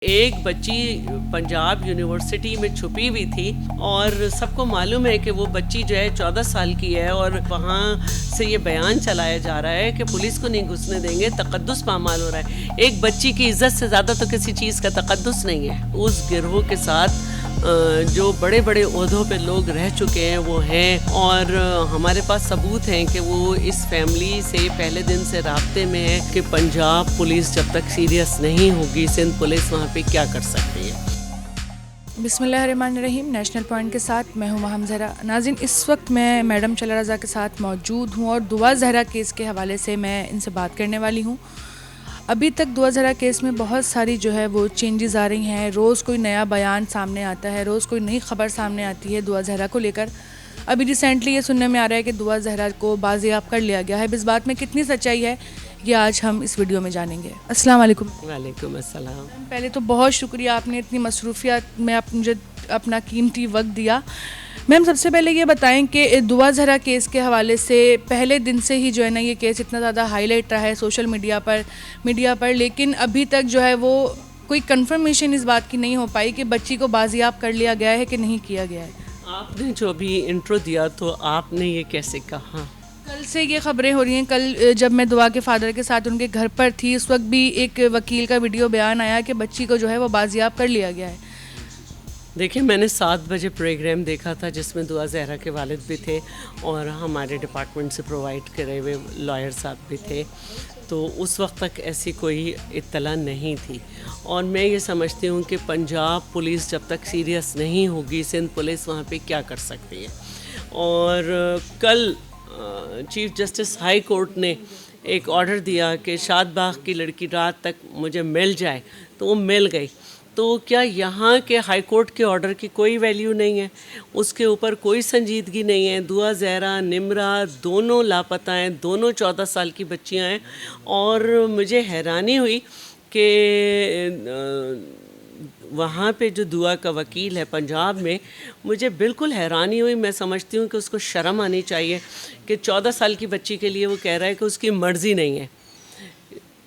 एक बच्ची पंजाब यूनिवर्सिटी में छुपी हुई थी और सबको मालूम है कि वो बच्ची जो है 14 साल की है और वहाँ से ये बयान चलाया जा रहा है कि पुलिस को नहीं घुसने देंगे, तकद्दुस पामाल हो रहा है। एक बच्ची की इज्जत से ज़्यादा तो किसी चीज़ का तकद्दुस नहीं है। उस गिरोह के साथ जो बड़े बड़े ओहदों पे लोग रह चुके हैं वो हैं और हमारे पास सबूत हैं कि वो इस फैमिली से पहले दिन से राब्ते में है कि पंजाब पुलिस जब तक सीरियस नहीं होगी, सिंध पुलिस वहाँ पे क्या कर सकती है। बिस्मिल्लाहिर्रहमानिर्रहीम। नेशनल पॉइंट के साथ मैं हूँ महम ज़हरा। नाज़रीन, इस वक्त मैं मैडम चला रज़ा के साथ मौजूद हूँ और दुआ ज़हरा केस के हवाले से मैं इनसे बात करने वाली हूँ। अभी तक दुआ ज़हरा केस में बहुत सारी जो है वो चेंजेस आ रही हैं। रोज़ कोई नया बयान सामने आता है, रोज़ कोई नई खबर सामने आती है दुआ ज़हरा को लेकर। अभी रिसेंटली ये सुनने में आ रहा है कि दुआ ज़हरा को बाज़ियाब कर लिया गया है। इस बात में कितनी सच्चाई है ये आज हम इस वीडियो में जानेंगे। अस्सलाम वालेकुम। वालेकुम अस्सलाम। पहले तो बहुत शुक्रिया, आपने इतनी मसरूफियत में आप मुझे अपना कीमती वक्त दिया। मैम, सबसे पहले ये बताएं कि दुआ ज़हरा केस के हवाले से पहले दिन से ही जो है ना ये केस इतना ज़्यादा हाईलाइट रहा है सोशल मीडिया पर, लेकिन अभी तक जो है वो कोई कंफर्मेशन इस बात की नहीं हो पाई कि बच्ची को बाजियाब कर लिया गया है कि नहीं किया गया है। आपने जो अभी इंट्रो दिया तो आपने ये कैसे कहा? कल से ये खबरें हो रही हैं। कल जब मैं दुआ के फादर के साथ उनके घर पर थी, उस वक्त भी एक वकील का वीडियो बयान आया कि बच्ची को जो है वो बाजियाब कर लिया गया है। देखिए, मैंने 7 बजे प्रोग्राम देखा था जिसमें दुआ ज़हरा के वालिद भी थे और हमारे डिपार्टमेंट से प्रोवाइड करे हुए लॉयर साहब भी थे। तो उस वक्त तक ऐसी कोई इत्तला नहीं थी और मैं ये समझती हूँ कि पंजाब पुलिस जब तक सीरियस नहीं होगी, सिंध पुलिस वहाँ पे क्या कर सकती है। और कल चीफ जस्टिस हाई कोर्ट ने एक ऑर्डर दिया कि शादबाग की लड़की रात तक मुझे मिल जाए, तो वो मिल गई। तो क्या यहाँ के हाई कोर्ट के ऑर्डर की कोई वैल्यू नहीं है? उसके ऊपर कोई संजीदगी नहीं है? दुआ ज़हरा, निम्रा दोनों लापता हैं, दोनों 14 साल की बच्चियाँ हैं। और मुझे हैरानी हुई कि वहाँ पे जो दुआ का वकील है पंजाब में, मुझे बिल्कुल हैरानी हुई। मैं समझती हूँ कि उसको शर्म आनी चाहिए कि 14 साल की बच्ची के लिए वो कह रहा है कि उसकी मर्ज़ी नहीं है।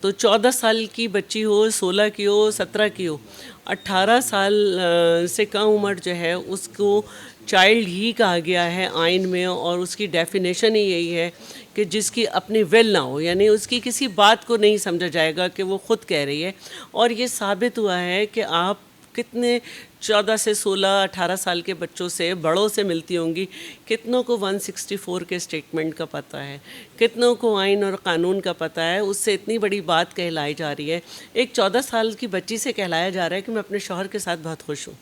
तो 14 साल की बच्ची हो, 16 की हो, 17 की हो, 18 साल से कम उम्र जो है उसको चाइल्ड ही कहा गया है आइन में और उसकी डेफिनेशन ही यही है कि जिसकी अपनी विल ना हो, यानी उसकी किसी बात को नहीं समझा जाएगा कि वो ख़ुद कह रही है। और ये साबित हुआ है कि आप कितने 14 से 16, 18 साल के बच्चों से, बड़ों से मिलती होंगी, कितनों को 164 के स्टेटमेंट का पता है, कितनों को आइन और कानून का पता है। उससे इतनी बड़ी बात कहलाई जा रही है। एक 14 साल की बच्ची से कहलाया जा रहा है कि मैं अपने शौहर के साथ बहुत खुश हूँ।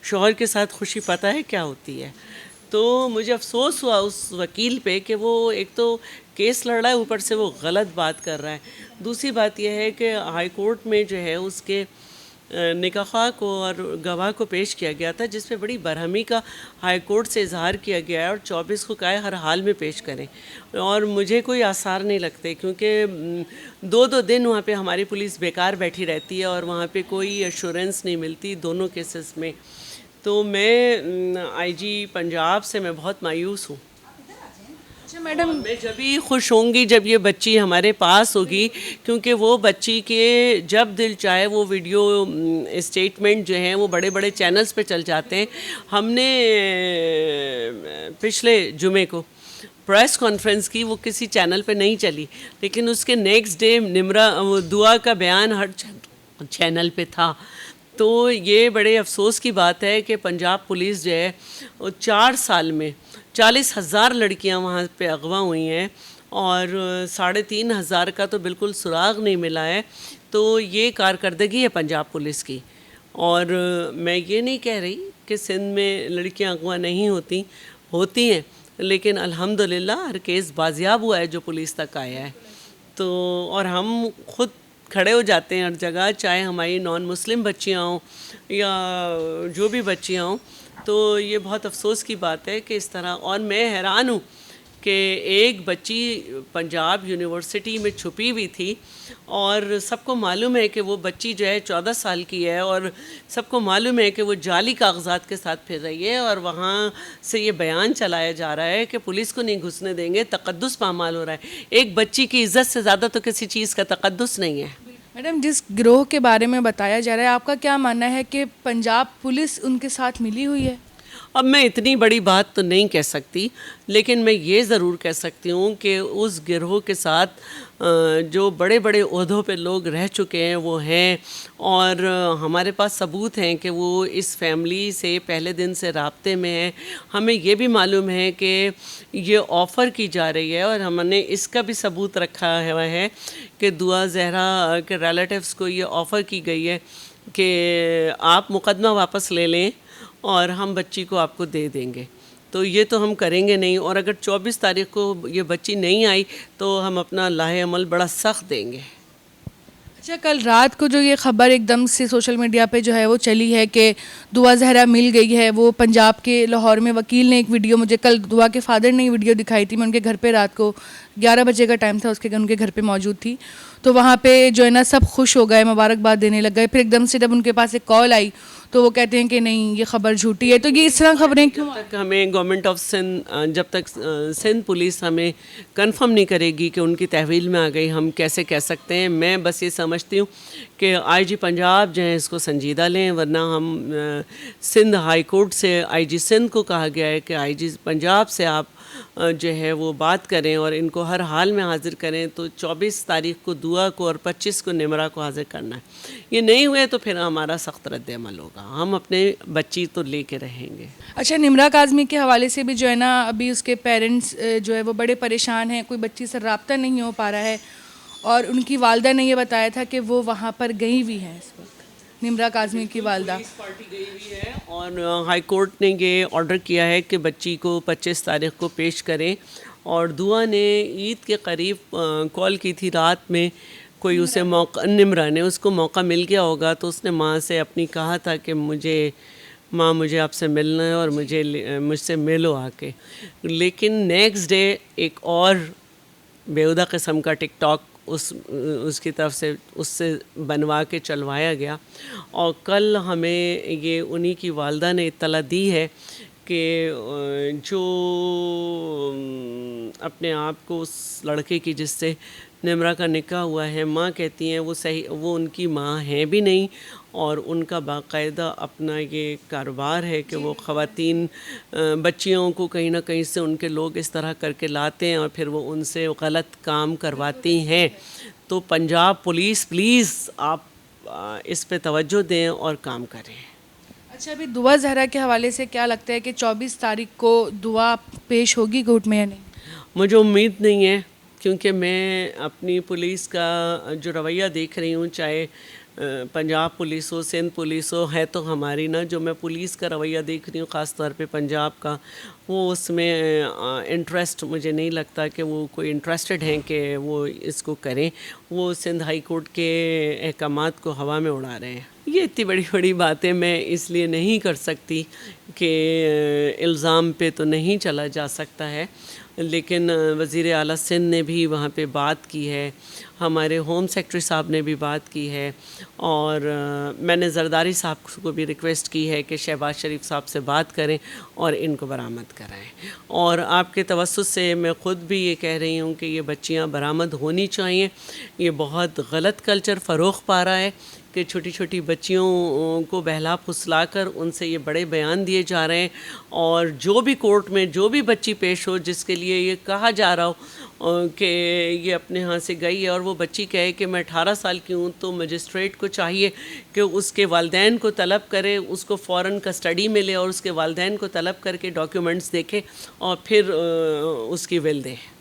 शौहर के साथ खुशी पता है क्या होती है? तो मुझे अफसोस हुआ उस वकील पे कि वो एक तो केस लड़ रहा है, ऊपर से वो गलत बात कर रहा है। दूसरी बात यह है कि हाई कोर्ट में जो है उसके निकाह को और गवाह को पेश किया गया था, जिस पे बड़ी बरहमी का हाई कोर्ट से इजहार किया गया है और 24 को कहा है हर हाल में पेश करें। और मुझे कोई आसार नहीं लगते क्योंकि 2-2 दिन वहाँ पे हमारी पुलिस बेकार बैठी रहती है और वहाँ पे कोई एश्योरेंस नहीं मिलती दोनों केसेस में। तो मैं आईजी पंजाब से मैं बहुत मायूस हूँ। अच्छा मैडम, मैं जब भी खुश होंगी जब ये बच्ची हमारे पास होगी, क्योंकि वो बच्ची के जब दिल चाहे वो वीडियो स्टेटमेंट जो हैं वो बड़े बड़े चैनल्स पे चल जाते हैं। हमने पिछले जुमे को प्रेस कॉन्फ्रेंस की, वो किसी चैनल पे नहीं चली, लेकिन उसके नेक्स्ट डे निम्रा दुआ का बयान हर चैनल पे था। तो ये बड़े अफसोस की बात है कि पंजाब पुलिस जो है 4 साल में 40,000 लड़कियां वहाँ पे अगवा हुई हैं और 3,500 का तो बिल्कुल सुराग नहीं मिला है। तो ये कारकर्दगी है पंजाब पुलिस की। और मैं ये नहीं कह रही कि सिंध में लड़कियां अगवा नहीं होती हैं, लेकिन अल्हम्दुलिल्लाह हर केस बाजियाब हुआ है जो पुलिस तक आया है। तो और हम खुद खड़े हो जाते हैं हर जगह, चाहे हमारी नॉन मुस्लिम बच्चियाँ हों या जो भी बच्चियाँ हों। तो ये बहुत अफसोस की बात है कि इस तरह। और मैं हैरान हूँ कि एक बच्ची पंजाब यूनिवर्सिटी में छुपी हुई थी और सबको मालूम है कि वो बच्ची जो है 14 साल की है और सबको मालूम है कि वो जाली कागजात के साथ फिर रही है और वहाँ से ये बयान चलाया जा रहा है कि पुलिस को नहीं घुसने देंगे, तकद्दुस पामाल हो रहा है। एक बच्ची की इज़्ज़त से ज़्यादा तो किसी चीज़ का तकद्दुस नहीं है। मैडम, जिस गिरोह के बारे में बताया जा रहा है, आपका क्या मानना है कि पंजाब पुलिस उनके साथ मिली हुई है? अब मैं इतनी बड़ी बात तो नहीं कह सकती, लेकिन मैं ये ज़रूर कह सकती हूँ कि उस गिरोह के साथ जो बड़े बड़े ओहदों पे लोग रह चुके हैं वो हैं, और हमारे पास सबूत हैं कि वो इस फैमिली से पहले दिन से राब्ते में हैं। हमें ये भी मालूम है कि ये ऑफ़र की जा रही है, और हमने इसका भी सबूत रखा हुआ है कि दुआ ज़हरा के रिलेटिव्स को ये ऑफ़र की गई है कि आप मुकदमा वापस ले लें और हम बच्ची को आपको दे देंगे। तो ये तो हम करेंगे नहीं, और अगर 24 तारीख को ये बच्ची नहीं आई तो हम अपना लाहे अमल बड़ा सख्त देंगे। अच्छा, कल रात को जो ये खबर एकदम से सोशल मीडिया पे जो है वो चली है कि दुआ ज़हरा मिल गई है, वो पंजाब के लाहौर में वकील ने एक वीडियो, मुझे कल दुआ के फादर ने वीडियो दिखाई थी। मैं उनके घर पे रात को 11 बजे का टाइम था, उनके घर पे मौजूद थी। तो वहाँ पे जो है ना सब खुश हो गए, मुबारकबाद देने लग गए। फिर एकदम से जब उनके पास एक कॉल आई तो वो कहते हैं कि नहीं, ये खबर झूठी है। तो ये इस तरह खबरें क्यों? जब तक हमें गवर्नमेंट ऑफ सिंध, जब तक सिंध पुलिस हमें कंफर्म नहीं करेगी कि उनकी तहवील में आ गई, हम कैसे कह सकते हैं। मैं बस ये समझती हूँ कि आईजी पंजाब जो है इसको संजीदा लें, वरना हम सिंध हाई कोर्ट से आईजी सिंध को कहा गया है कि आईजी पंजाब से आप जो है वो बात करें और इनको हर हाल में हाज़िर करें। तो 24 तारीख को दुआ को और 25 को निमरा को हाज़िर करना है। ये नहीं हुए तो फिर हमारा सख्त रद्द-ए-अमल होगा। हम अपने बच्ची तो लेके रहेंगे। अच्छा, निमरा काज़मी के हवाले से भी जो है ना अभी उसके पेरेंट्स जो है वो बड़े परेशान हैं, कोई बच्ची से रब्ता नहीं हो पा रहा है, और उनकी वालदा ने ये बताया था कि वो वहाँ पर गई हुई हैं इस वक्त, निमरा काज़मी की वालदा। पुलिस पार्टी गई हुई है और हाई कोर्ट ने ये ऑर्डर किया है कि बच्ची को 25 तारीख को पेश करें। और दुआ ने ईद के करीब कॉल की थी रात में, कोई उसे मौका, निमरा ने उसको मौका मिल गया होगा, तो उसने माँ से अपनी कहा था कि मुझे आपसे मिलना है और मुझसे मिलो आके। लेकिन नेक्स्ट डे एक और बेहुदा किस्म का टिकटॉक उसकी तरफ से उससे बनवा के चलवाया गया, और कल हमें ये उन्हीं की वालदा ने इत्तला दी है कि जो अपने आप को उस लड़के की जिससे निमरा का निकाह हुआ है, माँ कहती हैं वो उनकी माँ हैं भी नहीं, और उनका बाकायदा अपना ये कारोबार है कि वो ख़वातीन बच्चियों को कहीं ना कहीं से उनके लोग इस तरह करके लाते हैं और फिर वो उनसे गलत काम करवाती हैं। तो पंजाब पुलिस प्लीज़ आप इस पे तवज्जो दें और काम करें। अच्छा, अभी दुआ ज़हरा के हवाले से क्या लगता है कि 24 तारीख को दुआ पेश होगी कोर्ट में या नहीं? मुझे उम्मीद नहीं है, क्योंकि मैं अपनी पुलिस का जो रवैया देख रही हूँ, चाहे पंजाब पुलिस हो, सिंध पुलिस हो, है तो हमारी ना, जो मैं पुलिस का रवैया देख रही हूँ ख़ास तौर पे पंजाब का, वो उसमें इंटरेस्ट मुझे नहीं लगता कि वो कोई इंटरेस्टेड हैं कि वो इसको करें। वो सिंध हाई कोर्ट के अहकामात को हवा में उड़ा रहे हैं। ये इतनी बड़ी बड़ी बातें मैं इसलिए नहीं कर सकती कि इल्ज़ाम पे तो नहीं चला जा सकता है, लेकिन वज़ीर आला सिंध ने भी वहाँ पे बात की है, हमारे होम सेक्रेटरी साहब ने भी बात की है, और मैंने ज़रदारी साहब को भी रिक्वेस्ट की है कि शहबाज शरीफ साहब से बात करें और इनको बरामद कराएं। और आपके तवस्सुस से मैं ख़ुद भी ये कह रही हूँ कि ये बच्चियाँ बरामद होनी चाहिए। ये बहुत गलत कल्चर फ़रोग़ पा रहा है कि छोटी छोटी बच्चियों को बहला फुसला कर उनसे ये बड़े बयान दिए जा रहे हैं, और जो भी कोर्ट में जो भी बच्ची पेश हो जिसके लिए ये कहा जा रहा हो कि ये अपने यहाँ से गई है और वो बच्ची कहे कि मैं 18 साल की हूँ, तो मजिस्ट्रेट को चाहिए कि उसके वालिदैन को तलब करे, उसको फ़ौरन कस्टडी में ले और उसके वालिदैन को तलब करके डॉक्यूमेंट्स देखे और फिर उसकी विल दे।